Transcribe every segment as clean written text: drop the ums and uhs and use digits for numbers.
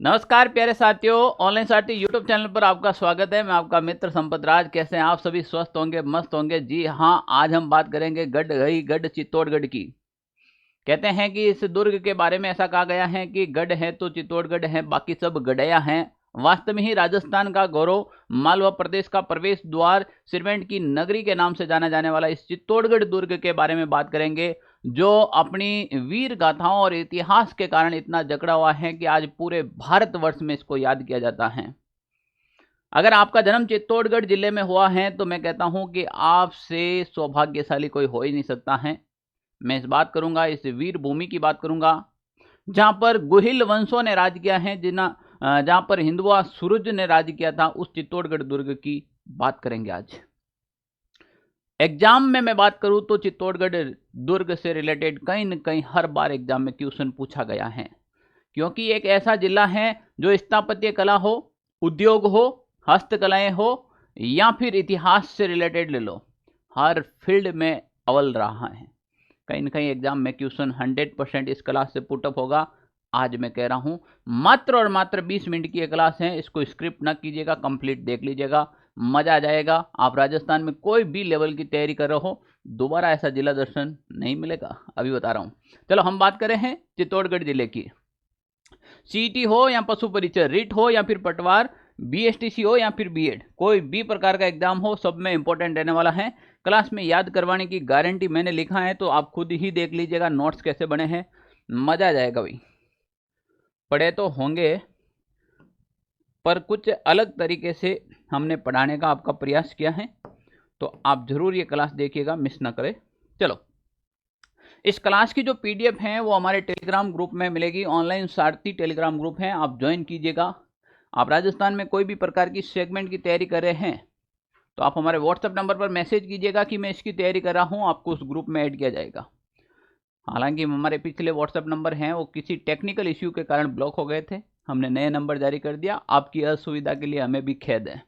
नमस्कार प्यारे साथियों, ऑनलाइन साथी यूट्यूब चैनल पर आपका स्वागत है। मैं आपका मित्र संपत राज। कैसे हैं आप सभी? स्वस्थ होंगे, मस्त होंगे। जी हाँ, आज हम बात करेंगे गढ़ चित्तौड़गढ़ की। कहते हैं कि इस दुर्ग के बारे में ऐसा कहा गया है कि गढ़ है तो चित्तौड़गढ़ है, बाकी सब गढ़या हैं। वास्तव में ही राजस्थान का गौरव, मालवा प्रदेश का प्रवेश द्वार, सीमेंट की नगरी के नाम से जाना जाने वाला इस चित्तौड़गढ़ दुर्ग के बारे में बात करेंगे, जो अपनी वीर गाथाओं और इतिहास के कारण इतना जकड़ा हुआ है कि आज पूरे भारतवर्ष में इसको याद किया जाता है। अगर आपका जन्म चित्तौड़गढ़ जिले में हुआ है तो मैं कहता हूं कि आपसे सौभाग्यशाली कोई हो ही नहीं सकता है। मैं इस बात करूंगा, इस वीर भूमि की बात करूंगा जहां पर गुहिल वंशों ने राज किया है, जहां पर हिंदुआ सूरज ने राज किया था। उस चित्तौड़गढ़ दुर्ग की बात करेंगे आज। एग्जाम में मैं बात करूं तो चित्तौड़गढ़ दुर्ग से रिलेटेड कहीं न कहीं हर बार एग्जाम में क्वेश्चन पूछा गया है, क्योंकि एक ऐसा जिला है जो स्थापत्य कला हो, उद्योग हो, हस्तकलाएं हो या फिर इतिहास से रिलेटेड ले लो, हर फील्ड में अव्वल रहा है। कहीं ना कहीं एग्जाम में क्वेश्चन 100% इस क्लास से पुटअप होगा। आज मैं कह रहा हूं मात्र और मात्र 20 मिनट की ये क्लास है, इसको स्क्रिप्ट ना कीजिएगा, कंप्लीट देख लीजिएगा, मजा आ जाएगा। आप राजस्थान में कोई भी लेवल की तैयारी कर रहे हो, दोबारा ऐसा जिला दर्शन नहीं मिलेगा, अभी बता रहा हूं। चलो हम बात करें हैं चित्तौड़गढ़ जिले की। सीईटी हो या पशु परिचय, रिट हो या फिर पटवार, बीएसटीसी हो या फिर बीएड, कोई भी प्रकार का एग्जाम हो, सब में इंपॉर्टेंट रहने वाला है। क्लास में याद करवाने की गारंटी मैंने लिखा है, तो आप खुद ही देख लीजिएगा नोट्स कैसे बने हैं, मजा आ जाएगा भाई। पढ़े तो होंगे पर कुछ अलग तरीके से हमने पढ़ाने का आपका प्रयास किया है, तो आप जरूर ये क्लास देखिएगा, मिस ना करें। चलो, इस क्लास की जो पीडीएफ है वो हमारे टेलीग्राम ग्रुप में मिलेगी। ऑनलाइन सारथी टेलीग्राम ग्रुप है, आप ज्वाइन कीजिएगा। आप राजस्थान में कोई भी प्रकार की सेगमेंट की तैयारी कर रहे हैं तो आप हमारे व्हाट्सएप नंबर पर मैसेज कीजिएगा कि मैं इसकी तैयारी कर रहा हूं, आपको उस ग्रुप में ऐड किया जाएगा। हालांकि हमारे पिछले व्हाट्सएप नंबर हैं वो किसी टेक्निकल इश्यू के कारण ब्लॉक हो गए थे, हमने नए नंबर जारी कर दिया। आपकी असुविधा के लिए हमें भी खेद है।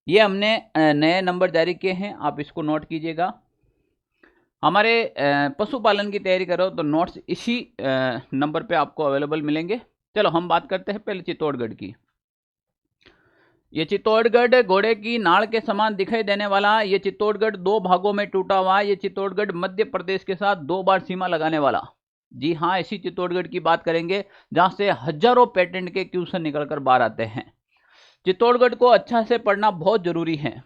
ये हमने नए नंबर जारी किए हैं, आप इसको नोट कीजिएगा। हमारे पशुपालन की तैयारी करो तो नोट्स इसी नंबर पे आपको अवेलेबल मिलेंगे। चलो हम बात करते हैं पहले चित्तौड़गढ़ की। ये चित्तौड़गढ़ घोड़े की नाड़ के समान दिखाई देने वाला, ये चित्तौड़गढ़ दो भागों में टूटा हुआ, ये चित्तौड़गढ़ मध्य प्रदेश के साथ 2 बार सीमा लगाने वाला। जी हाँ, इसी चित्तौड़गढ़ की बात करेंगे जहां से हजारों पेटेंट के क्वेश्चन निकलकर बाहर आते हैं। चित्तौड़गढ़ को अच्छा से पढ़ना बहुत जरूरी है।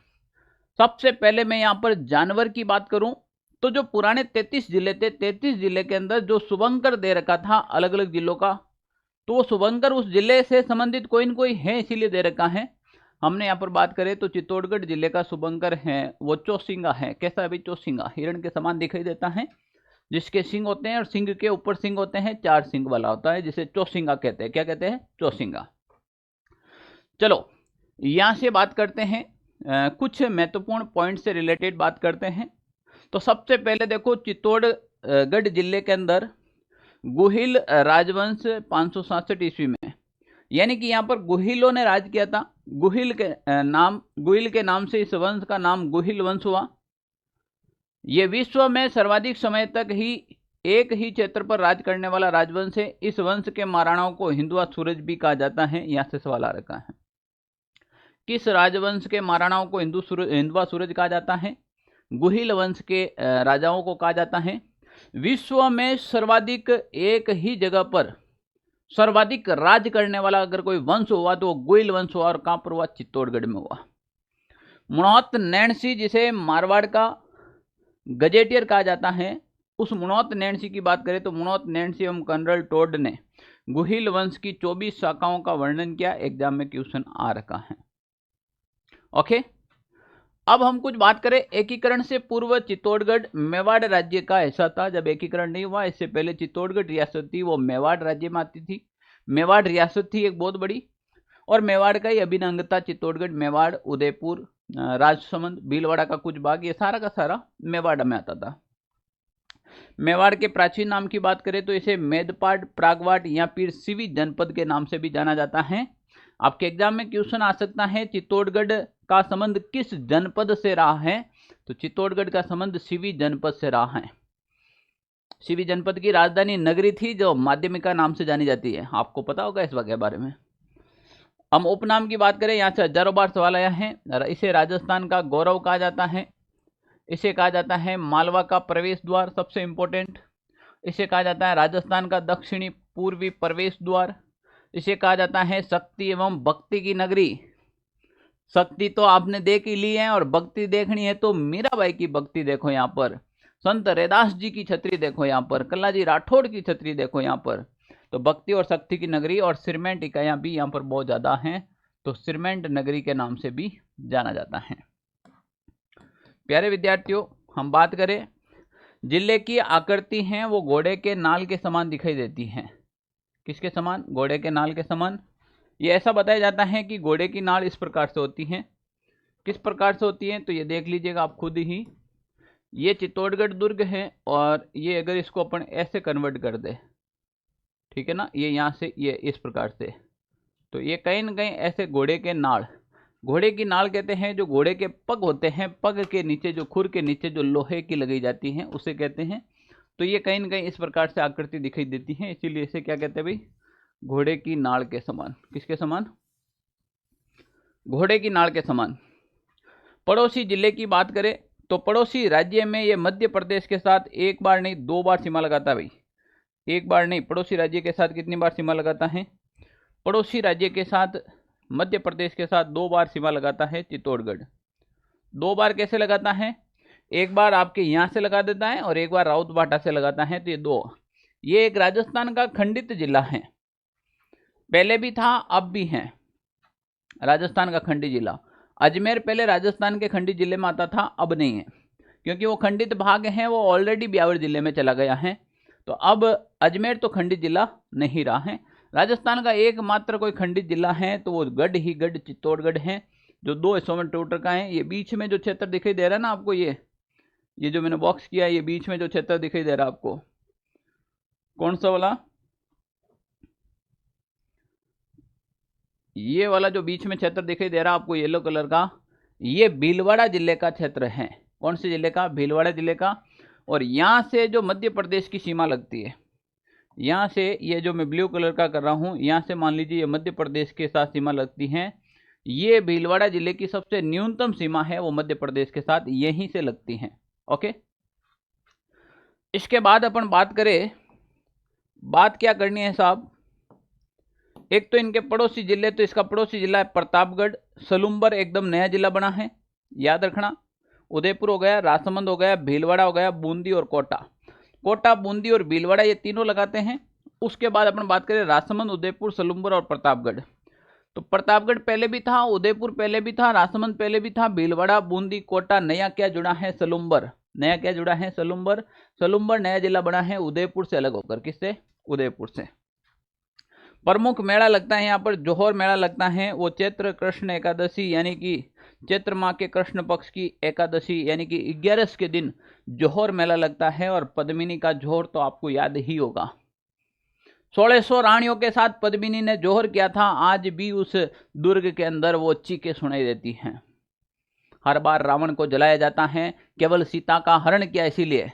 सबसे पहले मैं यहाँ पर जानवर की बात करूं तो जो पुराने 33 जिले थे, 33 जिले के अंदर जो शुभंकर दे रखा था अलग अलग जिलों का, तो वो शुभंकर उस जिले से संबंधित कोई न कोई है, इसीलिए दे रखा है। हमने यहाँ पर बात करें तो चित्तौड़गढ़ जिले का शुभंकर है वो चौसिंगा है। कैसा है भाई? चौसिंगा हिरण के समान दिखाई देता है, जिसके सिंग होते हैं और सिंग के ऊपर सिंग होते हैं, 4 सिंग वाला होता है, जिसे चौसिंगा कहते हैं। क्या कहते हैं? चौसिंगा। चलो यहां से बात करते हैं, कुछ महत्वपूर्ण पॉइंट से रिलेटेड बात करते हैं। तो सबसे पहले देखो, चित्तौड़गढ़ जिले के अंदर गुहिल राजवंश 567 ईस्वी में, यानी कि यहाँ पर गुहिलों ने राज किया था। गुहिल के नाम से इस वंश का नाम गुहिल वंश हुआ। यह विश्व में सर्वाधिक समय तक ही एक ही क्षेत्र पर राज करने वाला राजवंश है। इस वंश के महाराणाओं को हिंदुआ सूरज भी कहा जाता है। यहां से सवाल आ रखा है, किस राजवंश के महाराणाओं को हिंदुआ सूरज कहा जाता है? गुहिल वंश के राजाओं को कहा जाता है। विश्व में सर्वाधिक एक ही जगह पर सर्वाधिक राज करने वाला अगर कोई वंश हुआ तो गुहिल वंश हुआ, और कहां पर हुआ? चित्तौड़गढ़ में हुआ। मुणौत नैणसी, जिसे मारवाड़ का गजेटियर कहा जाता है, उस मुणौत नैणसी की बात करें तो मुणौत नैणसी एवं कर्नल टोड ने गुहिल वंश की 24 शाखाओं का वर्णन किया। एग्जाम में क्वेश्चन आ रखा है। ओके, अब हम कुछ बात करें एकीकरण से पूर्व। चित्तौड़गढ़ मेवाड़ राज्य का हिस्सा था। जब एकीकरण नहीं हुआ, इससे पहले चित्तौड़गढ़ रियासत थी, वो मेवाड़ राज्य में आती थी। मेवाड़ रियासत थी एक बहुत बड़ी, और मेवाड़ का ही अभिन्न अंग था चित्तौड़गढ़। मेवाड़, उदयपुर, राजसमंद, भीलवाड़ा का कुछ भाग, ये सारा का सारा मेवाड़ में आता था। मेवाड़ के प्राचीन नाम की बात करें तो इसे मेदपाट, प्रागवाट या फिर सिवी जनपद के नाम से भी जाना जाता है। आपके एग्जाम में क्वेश्चन आ सकता है, चित्तौड़गढ़ का संबंध किस जनपद से रहा है? तो चित्तौड़गढ़ का संबंध सिवी जनपद से रहा है। सीवी जनपद की राजधानी नगरी थी जो माध्यमिका नाम से जानी जाती है। आपको पता होगा इस वगैरह बारे में। हम उपनाम की बात करें, यहाँ से हजारों बार सवाल आया है। इसे राजस्थान का गौरव कहा जाता है, इसे कहा जाता है मालवा का प्रवेश द्वार, सबसे इंपॉर्टेंट। इसे कहा जाता है राजस्थान का दक्षिणी पूर्वी प्रवेश द्वार। इसे कहा जाता है शक्ति एवं भक्ति की नगरी। शक्ति तो आपने देख ही ली है, और भक्ति देखनी है तो मीराबाई की भक्ति देखो यहाँ पर, संत रैदास जी की छतरी देखो यहाँ पर, कल्लाजी राठौड़ की छतरी देखो यहाँ पर। तो भक्ति और शक्ति की नगरी, और सिरमेंट इकाइयाँ भी यहाँ पर बहुत ज़्यादा हैं, तो सिरमेंट नगरी के नाम से भी जाना जाता है। प्यारे विद्यार्थियों, हम बात करें, जिले की आकृति हैं वो घोड़े के नाल के समान दिखाई देती हैं। किसके समान? घोड़े के नाल के समान। ये ऐसा बताया जाता है कि घोड़े की नाल इस प्रकार से होती है। किस प्रकार से होती है तो ये देख लीजिएगा आप खुद ही। ये चित्तौड़गढ़ दुर्ग है, और ये अगर इसको अपन ऐसे कन्वर्ट कर दे, ठीक है ना, ये यहाँ से ये इस प्रकार से, तो ये कहीं ना कहीं ऐसे घोड़े के नाल, घोड़े की नाल कहते हैं जो घोड़े के पग होते हैं, पग के नीचे जो खुर के नीचे जो लोहे की लगाई जाती हैं उसे कहते हैं। तो ये कहीं ना कहीं इस प्रकार से आकृति दिखाई देती है, इसीलिए इसे क्या कहते हैं भाई? घोड़े की नाल के समान। किसके समान? घोड़े की नाल के समान। पड़ोसी जिले की बात करें तो पड़ोसी राज्य में ये मध्य प्रदेश के साथ एक बार नहीं 2 बार सीमा लगाता है भाई। एक बार नहीं, पड़ोसी राज्य के साथ कितनी बार सीमा लगाता है? पड़ोसी राज्य के साथ मध्य प्रदेश के साथ 2 बार सीमा लगाता है चित्तौड़गढ़। 2 बार कैसे लगाता है? एक बार आपके यहाँ से लगा देता है और एक बार राउतबाटा से लगाता है। तो ये 2, ये एक राजस्थान का खंडित जिला है, पहले भी था अब भी है राजस्थान का खंडित जिला। अजमेर पहले राजस्थान के खंडित जिले में आता था, अब नहीं है, क्योंकि वो खंडित भाग है, वो ऑलरेडी ब्यावर जिले में चला गया है। तो अब अजमेर तो खंडित जिला नहीं रहा है। राजस्थान का एकमात्र कोई खंडित जिला है तो वो गढ़ ही गढ़ चित्तौड़गढ़ है, जो 2 हिस्सों में टोटल का है। ये बीच में जो क्षेत्र दिखाई दे रहा है ना आपको, ये जो मैंने बॉक्स किया है, ये बीच में जो क्षेत्र दिखाई दे रहा है आपको, कौन सा वाला? ये वाला जो बीच में क्षेत्र दिखाई दे रहा है आपको येलो कलर का, ये भीलवाड़ा जिले का क्षेत्र है। कौन से जिले का? भीलवाड़ा जिले का। और यहाँ से जो मध्य प्रदेश की सीमा लगती है, यहाँ से ये जो मैं ब्लू कलर का कर रहा हूँ, यहाँ से मान लीजिए ये मध्य प्रदेश के साथ सीमा लगती है। ये भीलवाड़ा जिले की सबसे न्यूनतम सीमा है, वो मध्य प्रदेश के साथ यहीं से लगती है। ओके, इसके बाद अपन बात करें, बात क्या करनी है साहब? एक तो इनके पड़ोसी जिले, तो इसका पड़ोसी जिला है प्रतापगढ़। सलूम्बर एकदम नया जिला बना है, याद रखना। उदयपुर हो गया, राजसमंद हो गया, भीलवाड़ा हो गया, बूंदी और कोटा। कोटा, बूंदी और भीलवाड़ा ये तीनों लगाते हैं। उसके बाद अपन बात करें राजसमंद, उदयपुर, सलूम्बर और प्रतापगढ़। तो प्रतापगढ़ पहले भी था, उदयपुर पहले भी था, राजसमंद पहले भी था, भीलवाड़ा, बूंदी, कोटा। नया क्या जुड़ा है? सलूम्बर। नया क्या जुड़ा है? सलूम्बर। सलूम्बर नया जिला बना है उदयपुर से अलग होकर। किससे? उदयपुर से। प्रमुख मेला लगता है यहाँ पर, जोहर मेला लगता है, वो चैत्र कृष्ण एकादशी यानी कि चैत्र माह के कृष्ण पक्ष की एकादशी यानी कि 11 के दिन जोहर मेला लगता है। और पद्मिनी का जोहर तो आपको याद ही होगा, 1600 रानियों के साथ पद्मिनी ने जोहर किया था। आज भी उस दुर्ग के अंदर वो चीखें सुनाई देती हैं। हर बार रावण को जलाया जाता है, केवल सीता का हरण किया इसीलिए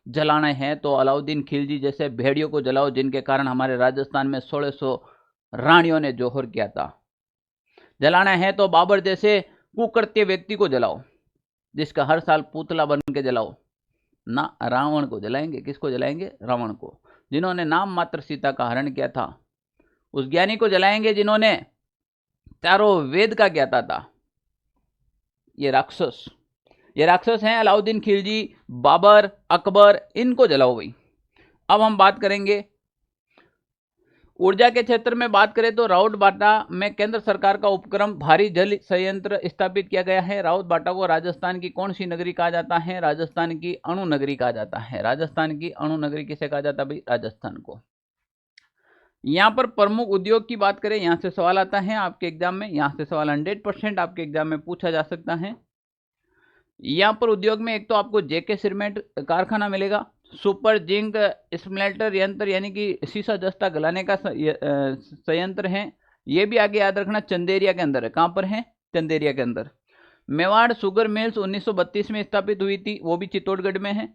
जलाना है तो अलाउद्दीन खिलजी जैसे भेड़ियों को जलाओ, जिनके कारण हमारे राजस्थान में 1600 रानियों ने जोहर किया था। जलाना है तो बाबर जैसे कुकृत्य व्यक्ति को जलाओ, जिसका हर साल पुतला बन के जलाओ ना, रावण को जलाएंगे। किसको जलाएंगे? रावण को, जिन्होंने नाम मात्र सीता का हरण किया था। उस ज्ञानी को जलाएंगे जिन्होंने चारों वेद का ज्ञाता था। ये राक्षस हैं अलाउद्दीन खिलजी, बाबर, अकबर, इनको जलाओ भाई। अब हम बात करेंगे ऊर्जा के क्षेत्र में। बात करें तो राउतबाटा में केंद्र सरकार का उपक्रम भारी जल संयंत्र स्थापित किया गया है। राउतबाटा को राजस्थान की कौन सी नगरी कहा जाता है? राजस्थान की अणु नगरी कहा जाता है। राजस्थान की अणु नगरी किसे कहा जाता है भाई? राजस्थान को। यहाँ पर प्रमुख उद्योग की बात करें, यहाँ से सवाल आता है आपके एग्जाम में, यहाँ से सवाल 100% आपके एग्जाम में पूछा जा सकता है। यहाँ पर उद्योग में एक तो आपको जेके सिरमेंट कारखाना मिलेगा, सुपर जिंक स्मेल्टर यंत्र यानी कि शीशा जस्ता गलाने का संयंत्र है। ये भी आगे याद रखना चंदेरिया के अंदर है। कहाँ पर है? चंदेरिया के अंदर। मेवाड़ शुगर मिल्स 1932 में स्थापित हुई थी, वो भी चित्तौड़गढ़ में है।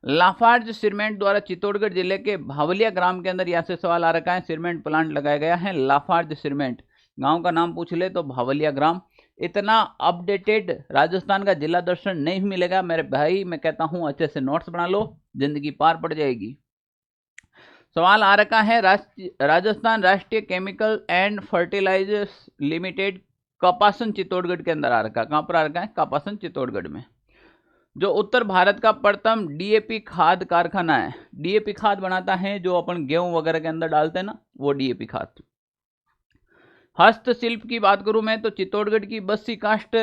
लाफार्ज सीमेंट द्वारा चित्तौड़गढ़ जिले के भावलिया ग्राम के अंदर, यहाँ से सवाल आ रखा है, सीमेंट प्लांट लगाया गया है। लाफार्ज सीमेंट, गांव का नाम पूछ ले तो भावलिया ग्राम। इतना अपडेटेड राजस्थान का जिला दर्शन नहीं मिलेगा मेरे भाई, मैं कहता हूं अच्छे से नोट्स बना लो, जिंदगी पार पड़ जाएगी। सवाल आ रखा है, Rajasthan Rashtriya chemical and fertilizers limited Kapasan Chittorgarh के अंदर आ रखा है। कहां पर आ रखा है? कपासन चित्तौड़गढ़ में। जो उत्तर भारत का प्रथम डीएपी खाद कारखाना है, डीएपी खाद बनाता है जो अपन गेहूं वगैरह के अंदर डालते हैं ना, वो डीएपी खाद। हस्तशिल्प की बात करूं मैं तो चित्तौड़गढ़ की बस्सी काष्ठ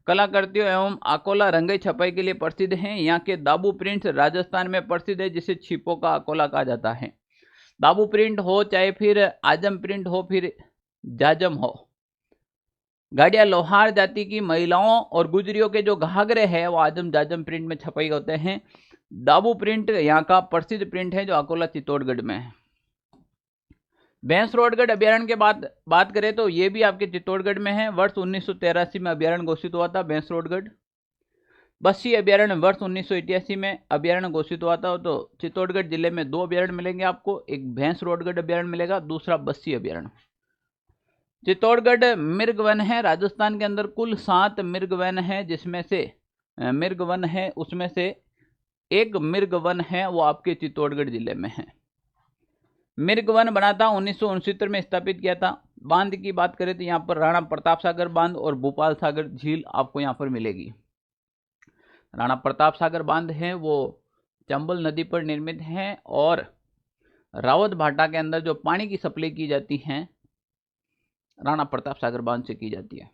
कलाकृतियों एवं आकोला रंगाई छपाई के लिए प्रसिद्ध हैं। यहाँ के दाबू प्रिंट्स राजस्थान में प्रसिद्ध है, जिसे छिपो का आकोला कहा जाता है। दाबू प्रिंट हो चाहे फिर आजम प्रिंट हो फिर जाजम हो, गाड़ियां लोहार जाति की महिलाओं और गुजरियों के जो घाघरे हैं वो आजम जाजम प्रिंट में छपाई होते हैं। दाबू प्रिंट यहाँ का प्रसिद्ध प्रिंट है जो आकोला चित्तौड़गढ़ में है। भैंसरोडगढ़ अभ्यारण्य के बात करें तो ये भी आपके चित्तौड़गढ़ में है। वर्ष 1983 में अभ्यारण्य घोषित हुआ था भैंसरोडगढ़। बस्सी अभ्यारण्य वर्ष 1988 में अभ्यारण्य घोषित हुआ था। तो चित्तौड़गढ़ जिले में 2 अभ्यारण्य मिलेंगे आपको, एक भैंसरोडगढ़ अभ्यारण्य मिलेगा, दूसरा बस्सी अभ्यारण्य। चित्तौड़गढ़ मृग वन है। राजस्थान के अंदर कुल 7 मृग वन है, जिसमें से मृग वन है उसमें से एक मृग वन है वो आपके चित्तौड़गढ़ जिले में है। मृग वन बना था 1969 में स्थापित किया था। बांध की बात करें तो यहाँ पर राणा प्रताप सागर बांध और भोपाल सागर झील आपको यहाँ पर मिलेगी। राणा प्रताप सागर बांध है वो चंबल नदी पर निर्मित है और रावत भाटा के अंदर जो पानी की सप्लाई की जाती है राणा प्रताप सागर बांध से की जाती है।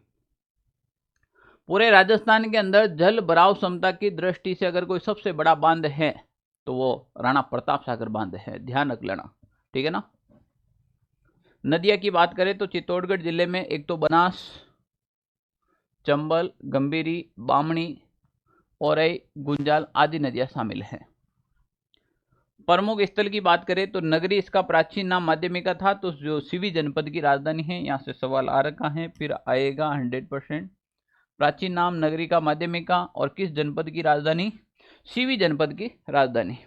पूरे राजस्थान के अंदर जल भराव क्षमता की दृष्टि से अगर कोई सबसे बड़ा बांध है तो वो राणा प्रताप सागर बांध है, ध्यान रख लेना, ठीक है ना। नदियां की बात करें तो चित्तौड़गढ़ जिले में एक तो बनास, चंबल, गंभीरी, बामणी, औरई, गुंजाल आदि नदियां शामिल हैं। प्रमुख स्थल की बात करें तो नगरी इसका प्राचीन नाम माध्यमिका था, तो जो सीवी जनपद की राजधानी है, यहाँ से सवाल आ रखा है, फिर आएगा 100%। प्राचीन नाम नगरी का माध्यमिका और किस जनपद की राजधानी? सीवी जनपद की राजधानी।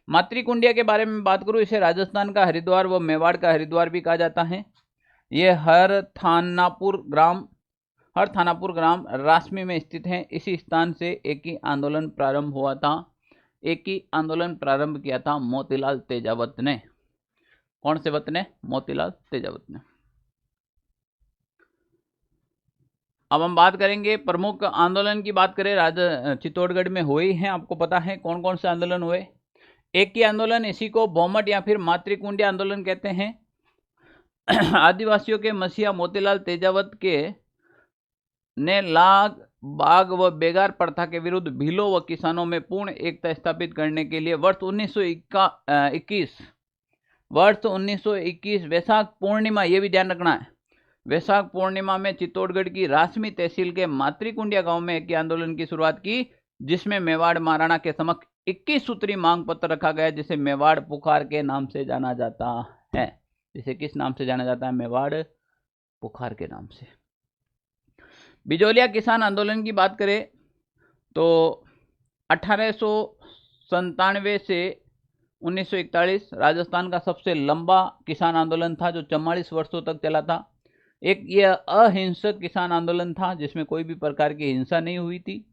मातृकुंडिया के बारे में बात करूं, इसे राजस्थान का हरिद्वार व मेवाड़ का हरिद्वार भी कहा जाता है। ये हर थानापुर ग्राम रासमी में स्थित है। इसी स्थान से एक ही आंदोलन प्रारंभ हुआ था। एक ही आंदोलन प्रारंभ किया था मोतीलाल तेजावत ने। कौन से वत ने? मोतीलाल तेजावत ने। अब हम बात करेंगे प्रमुख आंदोलन की बात करें, चित्तौड़गढ़ में हुए हैं, आपको पता है कौन कौन से आंदोलन हुए। एक ही आंदोलन, इसी को बोमट या फिर मातृकुंडी आंदोलन कहते हैं। आदिवासियों के मसीहा मोतीलाल तेजावत के ने लाग बाग व बेगार प्रथा के विरुद्ध भीलों व किसानों में पूर्ण एकता स्थापित करने के लिए वर्ष 1921 वैशाख पूर्णिमा, ये भी ध्यान रखना है, वैशाख पूर्णिमा में चित्तौड़गढ़ की रासमी तहसील के मातृकुंडिया गांव में एक आंदोलन की शुरुआत की, जिसमें मेवाड़ महाराणा के समक्ष 21 सूत्री मांग पत्र रखा गया, जिसे मेवाड़ पुकार के नाम से जाना जाता है। जिसे किस नाम से जाना जाता है? मेवाड़ पुकार के नाम से। बिजोलिया किसान आंदोलन की बात करें तो 1897 से 1941 राजस्थान का सबसे लंबा किसान आंदोलन था, जो 44 वर्षों तक चला था। एक यह अहिंसक किसान आंदोलन था जिसमें कोई भी प्रकार की हिंसा नहीं हुई थी।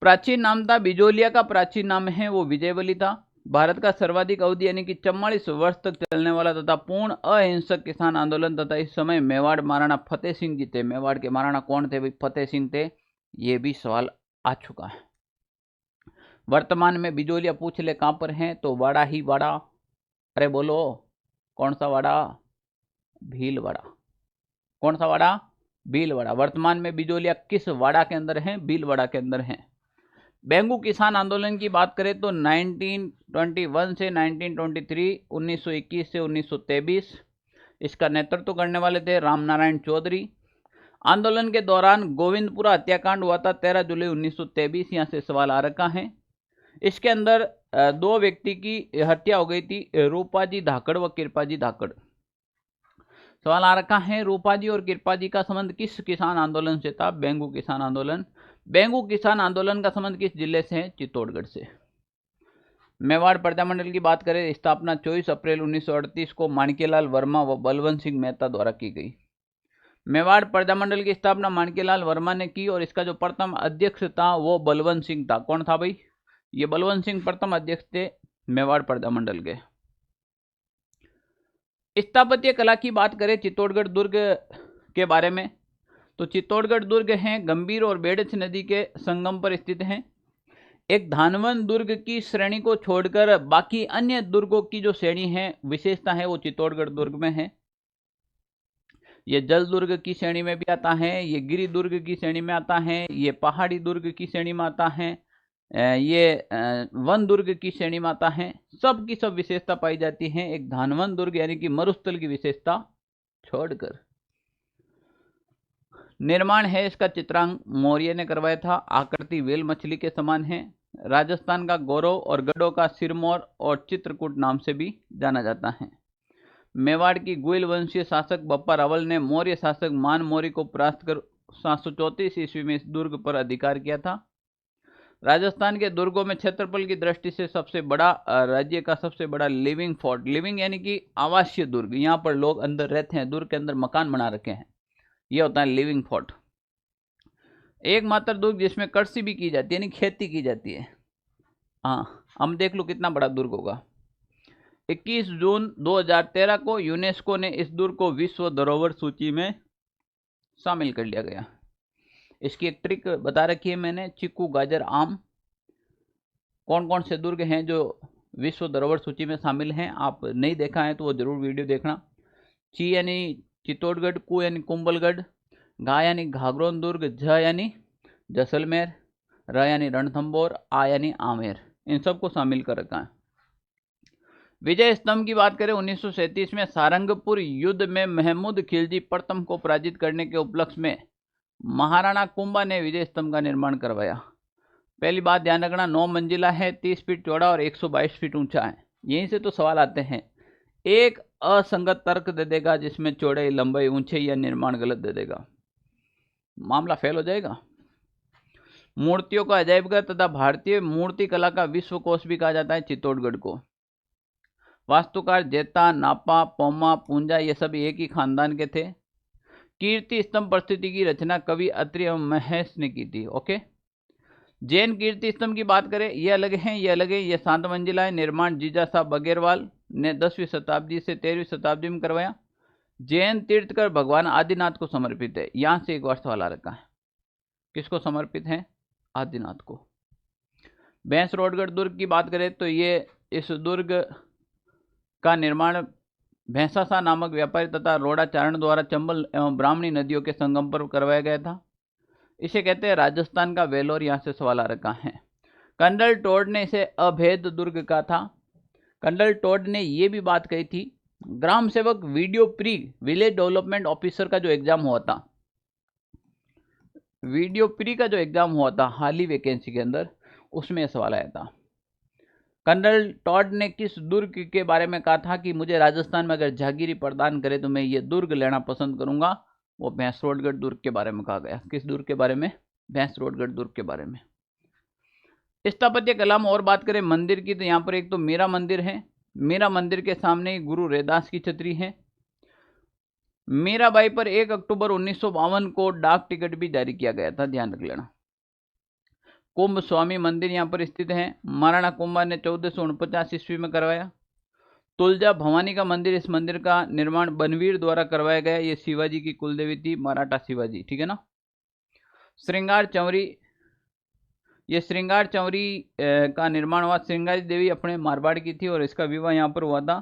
प्राचीन नाम था बिजोलिया का प्राचीन नाम है वो विजयवली था। भारत का सर्वाधिक अवधि यानी कि 44 वर्ष तक चलने वाला तथा पूर्ण अहिंसक किसान आंदोलन तथा इस समय मेवाड़ महाराणा फतेह सिंह जी थे। मेवाड़ के महाराणा कौन थे भाई? फतेह सिंह थे। ये भी सवाल आ चुका है। वर्तमान में बिजोलिया पूछ ले कहां पर है तो वाड़ा ही वाड़ा। अरे बोलो कौन सा वाड़ा? भीलवाड़ा। कौन सा वाड़ा? भीलवाड़ा। वर्तमान में बिजोलिया किस वाड़ा के अंदर है? भीलवाड़ा के अंदर है। बेंगू किसान आंदोलन की बात करें तो 1921 से 1923, 1921 से 1923 इसका नेतृत्व करने वाले थे रामनारायण चौधरी। आंदोलन के दौरान गोविंदपुरा हत्याकांड हुआ था 13 जुलाई 1923, यहाँ से सवाल आ रखा है। इसके अंदर 2 व्यक्ति की हत्या हो गई थी, रूपाजी धाकड़ व कृपाजी धाकड़। सवाल आ रखा है रूपाजी और कृपाजी का संबंध किस किसान आंदोलन से था? बेंगू किसान आंदोलन। बेंगू किसान आंदोलन का संबंध किस जिले से है? चित्तौड़गढ़ से। मेवाड़ प्रजामंडल की बात करें, स्थापना 24 अप्रैल 1938 को माणिक्यलाल वर्मा व बलवंत सिंह मेहता द्वारा की गई। मेवाड़ प्रजामंडल की स्थापना माणिक्यलाल वर्मा ने की और इसका जो प्रथम अध्यक्ष था वो बलवंत सिंह था। कौन था भाई? ये बलवंत सिंह प्रथम अध्यक्ष थे मेवाड़ प्रजामंडल के। स्थापत्य कला की बात करें चित्तौड़गढ़ दुर्ग के बारे में, तो चित्तौड़गढ़ दुर्ग हैं गंभीर और बेड़च नदी के संगम पर स्थित हैं। एक धानवन दुर्ग की श्रेणी को छोड़कर बाकी अन्य दुर्गों की जो श्रेणी है, विशेषता है, वो चित्तौड़गढ़ दुर्ग में है। ये जल दुर्ग की श्रेणी में भी आता है, ये गिरि दुर्ग की श्रेणी में आता है, ये पहाड़ी दुर्ग की श्रेणी में आता है, ये वन दुर्ग की श्रेणी में आता है। सब की सब विशेषता पाई जाती है एक धानवन दुर्ग यानी कि मरुस्थल की विशेषता छोड़कर। निर्माण है इसका चित्रांक मौर्य ने करवाया था। आकृति वेल मछली के समान है। राजस्थान का गौरव और गढ़ों का सिरमौर और चित्रकूट नाम से भी जाना जाता है। मेवाड़ की गुइल वंशीय शासक बप्पा रावल ने मौर्य शासक मान मौर्य को परास्त कर 734 ईस्वी में इस दुर्ग पर अधिकार किया था। राजस्थान के दुर्गों में क्षेत्रफल की दृष्टि से सबसे बड़ा, राज्य का सबसे बड़ा लिविंग फोर्ट, लिविंग यानी कि आवासीय दुर्ग, यहाँ पर लोग अंदर रहते हैं, दुर्ग के अंदर मकान बना रखे हैं, यह होता है लिविंग फोर्ट। एकमात्र दुर्ग जिसमें कृषि भी की जाती है यानी खेती की जाती है। हाँ, हम देख लो कितना बड़ा दुर्ग होगा। 21 जून 2013 को यूनेस्को ने इस दुर्ग को विश्व धरोहर सूची में शामिल कर लिया गया। इसकी एक ट्रिक बता रखी है मैंने, चीकू गाजर आम कौन कौन से दुर्ग हैं जो विश्व धरोहर सूची में शामिल हैं। आप नहीं देखा है तो वो जरूर वीडियो देखना। ची यानी चित्तौड़गढ़, कु यानी कुंभलगढ़, घा यानी घाघरोन दुर्ग, झ यानी जैसलमेर, र यानी रणथंभौर, आ यानी आमेर, इन सबको शामिल कर रखा है। विजय स्तंभ की बात करें, 1937 में सारंगपुर युद्ध में महमूद खिलजी प्रथम को पराजित करने के उपलक्ष्य में महाराणा कुंभा ने विजय स्तंभ का निर्माण करवाया। पहली बात ध्यान रखना, 9 मंजिला है, 30 फीट चौड़ा और 122 फीट ऊंचा है। यहीं से तो सवाल आते हैं, एक असंगत तर्क दे देगा जिसमें चौड़ाई, लंबाई, ऊंचाई या निर्माण गलत दे देगा, मामला फेल हो जाएगा। मूर्तियों का अजायबघर तथा भारतीय मूर्ति कला का विश्व कोश भी कहा जाता है चित्तौड़गढ़ को। वास्तुकार जेता, नापा, पोमा, पूंजा ये सभी एक ही खानदान के थे। कीर्ति स्तंभ परिस्थिति की रचना कवि अत्रि एवं महेश ने की थी। ओके, जैन कीर्ति स्तंभ की बात करें, ये अलग हैं, ये अलग है, ये 7 मंजिला है। निर्माण जीजा साहब बगेरवाल ने 10वीं शताब्दी से 13वीं शताब्दी में करवाया। जैन तीर्थकर भगवान आदिनाथ को समर्पित है। यहां से एक और सवाल आ रखा है, किसको समर्पित है? आदिनाथ को। भैंसरोडगढ़ दुर्ग की बात करें तो ये इस दुर्ग का निर्माण भैंसासा नामक व्यापारी तथा रोडाचारण द्वारा चंबल एवं ब्राह्मणी नदियों के संगम पर करवाया गया था। इसे कहते हैं राजस्थान का वेलोर। यहाँ से सवाल आ रखा है। कंडल टोड ने इसे अभेद दुर्ग कहा था। कंडल टोड ने ये भी बात कही थी, ग्राम सेवक video pre village development officer का जो एग्जाम हुआ था, वीडियो प्री का जो एग्जाम हुआ था हाल ही वैकेंसी के अंदर, उसमें सवाल आया था। कर्नल टॉड ने किस दुर्ग के बारे में कहा था कि मुझे राजस्थान में अगर जागीरी प्रदान करे तो मैं ये दुर्ग लेना पसंद करूंगा? वो भैंसरोडगढ़ दुर्ग के बारे में कहा गया। किस दुर्ग के बारे में? भैंसरोडगढ़ दुर्ग के बारे में। स्थापत्य कला में और बात करें मंदिर की, तो यहाँ पर एक तो मीरा मंदिर है। मीरा मंदिर के सामने गुरु रैदास की छतरी है। मीराबाई पर 1 अक्टूबर 1952 को डाक टिकट भी जारी किया गया था, ध्यान रख लेना। कुंभ स्वामी मंदिर यहाँ पर स्थित है। महाराणा कुंभा ने 1449 ईस्वी में करवाया। तुलजा भवानी का मंदिर, इस मंदिर का निर्माण बनवीर द्वारा करवाया गया। ये शिवाजी की कुलदेवी थी, मराठा शिवाजी, ठीक है ना। श्रृंगार चंवरी, ये श्रृंगार चंवरी का निर्माण हुआ। श्रृंगारी देवी अपने मारवाड़ की थी और इसका विवाह यहाँ पर हुआ था,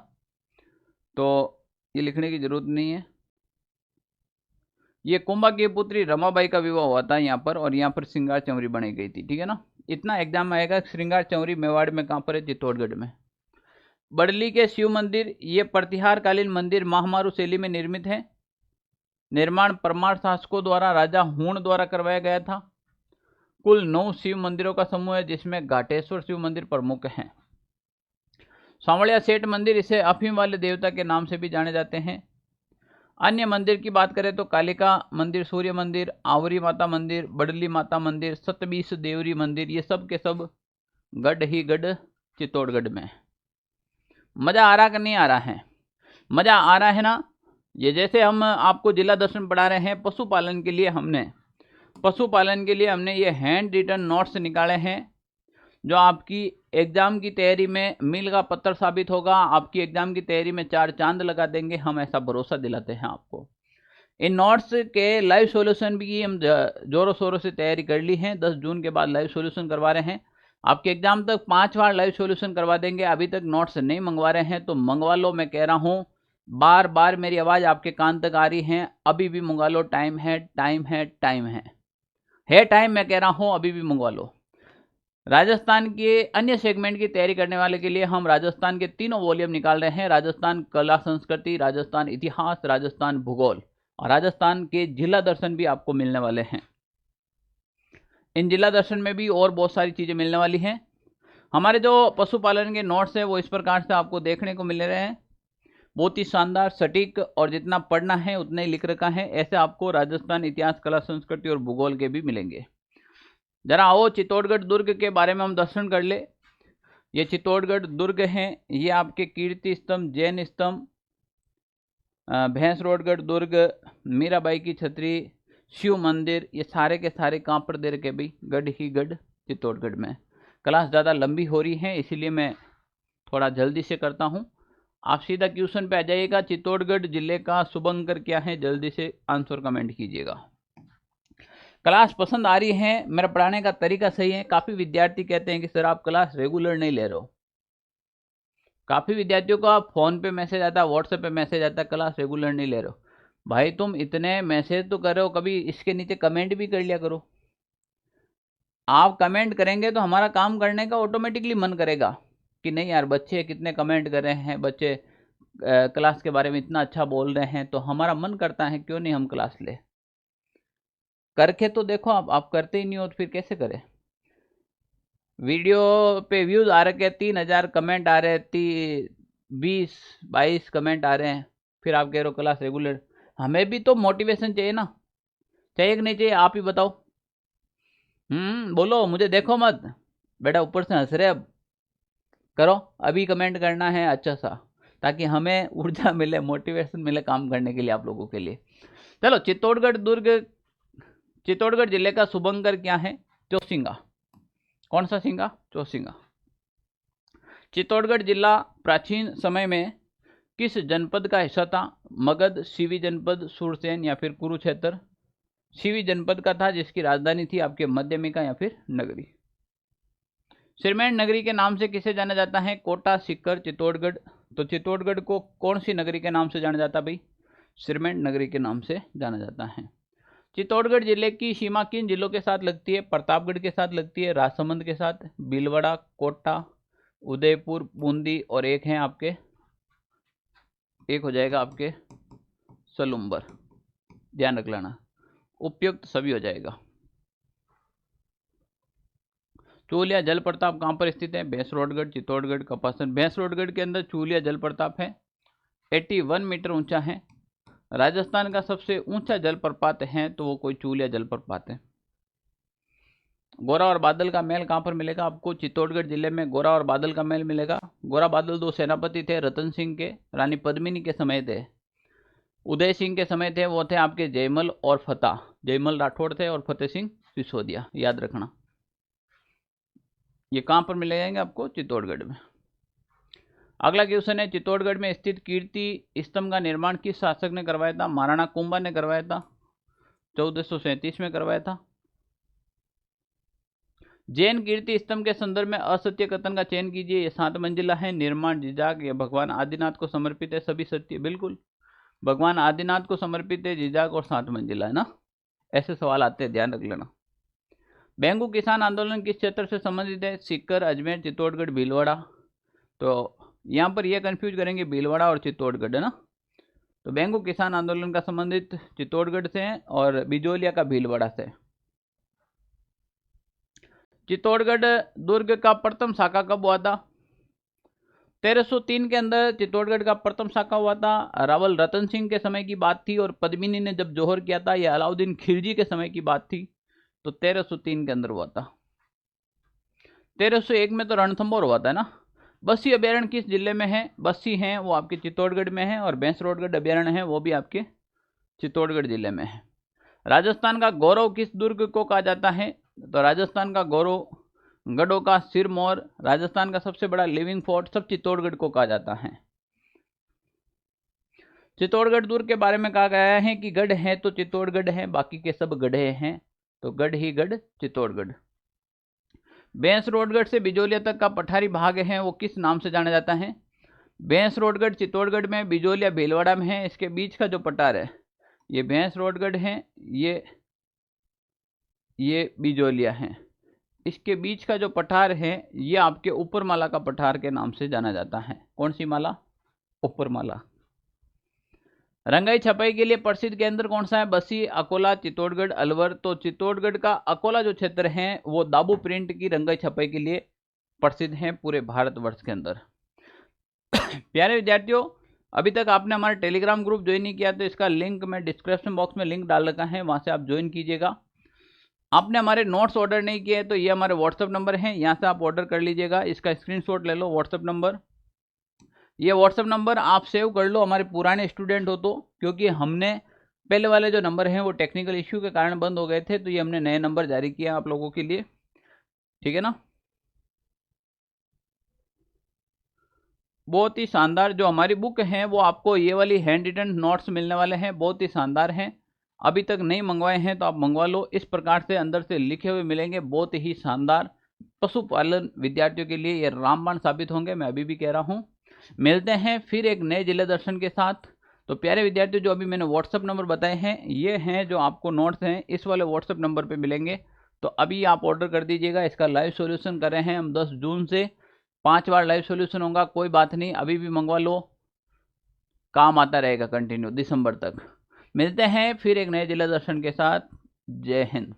तो ये लिखने की जरूरत नहीं है। ये कुंभा की पुत्री रमाबाई का विवाह हुआ था यहाँ पर, और यहाँ पर श्रृंगार चंवरी बनाई गई थी, ठीक है ना। इतना एग्जाम में आएगा। श्रृंगार चंवरी मेवाड़ में कहाँ पर है? चित्तौड़गढ़ में। बड़ली के शिव मंदिर, ये प्रतिहारकालीन मंदिर महामारू शैली में निर्मित है। निर्माण परमार शासकों द्वारा राजा हूण द्वारा करवाया गया था। कुल 9 शिव मंदिरों का समूह है, जिसमें घाटेश्वर शिव मंदिर प्रमुख है। सांवलिया सेठ मंदिर, इसे अफीम वाले देवता के नाम से भी जाने जाते हैं। अन्य मंदिर की बात करें तो कालिका मंदिर, सूर्य मंदिर, आवरी माता मंदिर, बडली माता मंदिर, सतबीस देवरी मंदिर, ये सब के सब गढ़ ही गढ़ चित्तौड़गढ़ में। मजा आ रहा कि नहीं आ रहा है? मजा आ रहा है ना? ये जैसे हम आपको जिला दर्शन पढ़ा रहे हैं, पशुपालन के लिए हमने ये हैंड रिटन नोट्स निकाले हैं, जो आपकी एग्जाम की तैयारी में मील का पत्थर साबित होगा, आपकी एग्जाम की तैयारी में 4 चांद लगा देंगे, हम ऐसा भरोसा दिलाते हैं आपको। इन नोट्स के लाइव सॉल्यूशन भी हम जोरों शोरों से तैयारी कर ली है। 10 जून के बाद लाइव सॉल्यूशन करवा रहे हैं। आपके एग्जाम तक 5 बार लाइव सॉल्यूशन करवा देंगे। अभी तक नोट्स नहीं मंगवा रहे हैं तो मंगवा लो, मैं कह रहा हूँ। बार बार मेरी आवाज़ आपके कान तक आ रही है, अभी भी मंगवा लो। टाइम है, टाइम है, टाइम है टाइम, मैं कह रहा हूँ, अभी भी मंगवा लो। राजस्थान के अन्य सेगमेंट की तैयारी करने वाले के लिए हम राजस्थान के 3 वॉल्यूम निकाल रहे हैं। राजस्थान कला संस्कृति, राजस्थान इतिहास, राजस्थान भूगोल, और राजस्थान के जिला दर्शन भी आपको मिलने वाले हैं। इन जिला दर्शन में भी और बहुत सारी चीज़ें मिलने वाली हैं। हमारे जो पशुपालन के नोट्स हैं वो इस प्रकार से आपको देखने को मिल रहे हैं, बहुत ही शानदार, सटीक, और जितना पढ़ना है उतना ही लिख रखा है। ऐसे आपको राजस्थान इतिहास, कला संस्कृति और भूगोल के भी मिलेंगे। जरा आओ चित्तौड़गढ़ दुर्ग के बारे में हम दर्शन कर ले। ये चित्तौड़गढ़ दुर्ग हैं, ये आपके कीर्ति स्तंभ, जैन स्तंभ, भैंसरोडगढ़ दुर्ग, मीराबाई की छतरी, शिव मंदिर, ये सारे के सारे कहाँ पर दे रखे भाई? गढ़ ही गढ़ चित्तौड़गढ़ में। क्लास ज़्यादा लंबी हो रही है इसीलिए मैं थोड़ा जल्दी से करता हूँ। आप सीधा क्वेश्चन पे आ जाइएगा। चित्तौड़गढ़ जिले का शुभंकर क्या है? जल्दी से आंसर कमेंट कीजिएगा। क्लास पसंद आ रही है? मेरा पढ़ाने का तरीका सही है? काफ़ी विद्यार्थी कहते हैं कि सर आप क्लास रेगुलर नहीं ले रहे हो। काफ़ी विद्यार्थियों का फ़ोन पे मैसेज आता है, व्हाट्सएप पे मैसेज आता है, क्लास रेगुलर नहीं ले रहे हो। भाई तुम इतने मैसेज तो कर रहे हो, कभी इसके नीचे कमेंट भी कर लिया करो। आप कमेंट करेंगे तो हमारा काम करने का ऑटोमेटिकली मन करेगा कि नहीं यार, बच्चे कितने कमेंट कर रहे हैं, बच्चे क्लास के बारे में इतना अच्छा बोल रहे हैं, तो हमारा मन करता है क्यों नहीं हम क्लास ले। करके तो देखो, आप करते ही नहीं हो तो फिर कैसे करें? वीडियो पे व्यूज़ आ रखे 3000 कमेंट आ रहे हैं, 20-22 कमेंट आ रहे हैं, फिर आप कह रहे हो क्लास रेगुलर। हमें भी तो मोटिवेशन चाहिए ना, चाहिए कि नहीं चाहिए? आप ही बताओ। बोलो, मुझे देखो मत बेटा, ऊपर से हंस रहे। अब करो, अभी कमेंट करना है अच्छा सा, ताकि हमें ऊर्जा मिले, मोटिवेशन मिले काम करने के लिए, आप लोगों के लिए। चलो, चित्तौड़गढ़ दुर्ग, चित्तौड़गढ़ जिले का शुभंकर क्या है? चौसिंगा। कौन सा सिंगा? चौसिंगा। चित्तौड़गढ़ जिला प्राचीन समय में किस जनपद का हिस्सा था? मगध, सीवी जनपद, सुरसेन या फिर कुरुक्षेत्र? सीवी जनपद का था, जिसकी राजधानी थी आपके मध्यमिका या फिर नगरी। सिरमैन नगरी के नाम से किसे जाना जाता है? कोटा, सीकर, चित्तौड़गढ़। तो चित्तौड़गढ़ को कौन सी नगरी के नाम से जाना जाता है भाई? सिरमैन नगरी के नाम से जाना जाता है। चित्तौड़गढ़ जिले की सीमा किन जिलों के साथ लगती है? प्रतापगढ़ के साथ लगती है, राजसमंद के साथ, भीलवाड़ा, कोटा, उदयपुर, बूंदी, और एक है आपके, एक हो जाएगा आपके सलुम्बर। ध्यान रख लेना, उपयुक्त सभी हो जाएगा। चूलिया जलप्रताप कहाँ पर स्थित है? भैंसरोडगढ़, चित्तौड़गढ़, कपासन। भैंसरोडगढ़ के अंदर चूलिया जलप्रताप है, 81 मीटर ऊंचा है। राजस्थान का सबसे ऊंचा जलप्रपात है तो वो कोई चूलिया जलप्रपात है। गोरा और बादल का महल कहाँ पर मिलेगा आपको? चित्तौड़गढ़ जिले में गोरा और बादल का महल मिलेगा। गोरा बादल 2 सेनापति थे, रतन सिंह के, रानी पद्मिनी के समय थे, उदय सिंह के समय थे, वो थे आपके जयमल और फतेह। जयमल राठौड़ थे और फतेह सिंह सिसोदिया, याद रखना। ये कहाँ पर मिल जाएंगे आपको? चित्तौड़गढ़ में। अगला क्वेश्चन है, चित्तौड़गढ़ में स्थित कीर्ति स्तंभ का निर्माण किस शासक ने करवाया था? महाराणा कुंभा ने करवाया था, 1437 में करवाया था। जैन कीर्ति स्तंभ के संदर्भ में असत्य कथन का चयन कीजिए। ये 7 मंजिला है, निर्माण जिजाग, ये भगवान आदिनाथ को समर्पित है, सभी सत्य। बिल्कुल, भगवान आदिनाथ को समर्पित है, जिजाग और 7 मंजिला है ना। ऐसे सवाल आते हैं, ध्यान रख लेना। बेंगू किसान आंदोलन किस क्षेत्र से संबंधित है? सीकर, अजमेर, चित्तौड़गढ़, भीलवाड़ा। तो यहाँ पर यह कंफ्यूज करेंगे भीलवाड़ा और चित्तौड़गढ़, है ना। तो बेंगू किसान आंदोलन का संबंधित चित्तौड़गढ़ से है और बिजोलिया का भीलवाड़ा से। चित्तौड़गढ़ दुर्ग का प्रथम शाखा कब हुआ था? 1303 के अंदर चित्तौड़गढ़ का प्रथम शाखा हुआ था। रावल रतन सिंह के समय की बात थी और पद्मिनी ने जब जौहर किया था, यह अलाउद्दीन खिलजी के समय की बात थी। तो 1303 के अंदर हुआ था। 1301 में तो रणथंभौर हुआ था ना। बस्सी अभ्यारण्य किस जिले में है? बस्सी है वो आपके चित्तौड़गढ़ में है, और भैंसरोडगढ़ अभ्यारण्य है वो भी आपके चित्तौड़गढ़ जिले में है। राजस्थान का गौरव किस दुर्ग को कहा जाता है? तो राजस्थान का गौरव गढ़ों का सिरमौर, राजस्थान का सबसे बड़ा लिविंग फोर्ट सब चित्तौड़गढ़ को कहा जाता है। चित्तौड़गढ़ दुर्ग के बारे में कहा गया है कि गढ़ है तो चित्तौड़गढ़ है, बाकी के सब गढ़े हैं, तो गढ़ ही गढ़ चित्तौड़गढ़। भैंसरोडगढ़ से बिजोलिया तक का पठारी भाग है वो किस नाम से जाना जाता है? भैंसरोडगढ़ चित्तौड़गढ़ में, बिजोलिया भीलवाड़ा में है। इसके बीच का जो पठार है ये भैंसरोडगढ़ है, ये बिजोलिया है। इसके बीच का जो पठार है ये आपके ऊपरमाला का पठार के नाम से जाना जाता है। कौन सी माला? ऊपरमाला। रंगाई छपाई के लिए प्रसिद्ध केंद्र कौन सा है? बस्सी, अकोला, चित्तौड़गढ़, अलवर। तो चित्तौड़गढ़ का अकोला जो क्षेत्र है वो दाबू प्रिंट की रंगाई छपाई के लिए प्रसिद्ध है पूरे भारतवर्ष के अंदर। प्यारे विद्यार्थियों, अभी तक आपने हमारा टेलीग्राम ग्रुप ज्वाइन नहीं किया तो इसका लिंक मैं डिस्क्रिप्शन बॉक्स में लिंक डाल रखा है, वहां से आप ज्वाइन कीजिएगा। आपने हमारे नोट्स ऑर्डर नहीं किए तो ये हमारे व्हाट्सएप नंबर है, यहाँ से आप ऑर्डर कर लीजिएगा। इसका स्क्रीनशॉट ले लो व्हाट्सएप नंबर। ये व्हाट्सएप नंबर आप सेव कर लो, हमारे पुराने स्टूडेंट हो तो, क्योंकि हमने पहले वाले जो नंबर हैं वो टेक्निकल इश्यू के कारण बंद हो गए थे, तो ये हमने नए नंबर जारी किया आप लोगों के लिए। ठीक है ना। बहुत ही शानदार जो हमारी बुक है वो आपको ये वाली हैंड रिटन नोट्स मिलने वाले हैं, बहुत ही शानदार हैं। अभी तक नहीं मंगवाए हैं तो आप मंगवा लो। इस प्रकार से अंदर से लिखे हुए मिलेंगे, बहुत ही शानदार। पशुपालन विद्यार्थियों के लिए ये रामबाण साबित होंगे, मैं अभी भी कह रहा हूँ। मिलते हैं फिर एक नए जिले दर्शन के साथ। तो प्यारे विद्यार्थियों, जो अभी मैंने व्हाट्सएप नंबर बताए हैं ये हैं जो आपको नोट्स हैं इस वाले व्हाट्सएप नंबर पे मिलेंगे। तो अभी आप ऑर्डर कर दीजिएगा। इसका लाइव सॉल्यूशन कर रहे हैं हम 10 जून से, 5 बार लाइव सॉल्यूशन होगा, कोई बात नहीं, अभी भी मंगवा लो, काम आता रहेगा कंटिन्यू दिसंबर तक। मिलते हैं फिर एक नए जिला दर्शन के साथ। जय हिंद।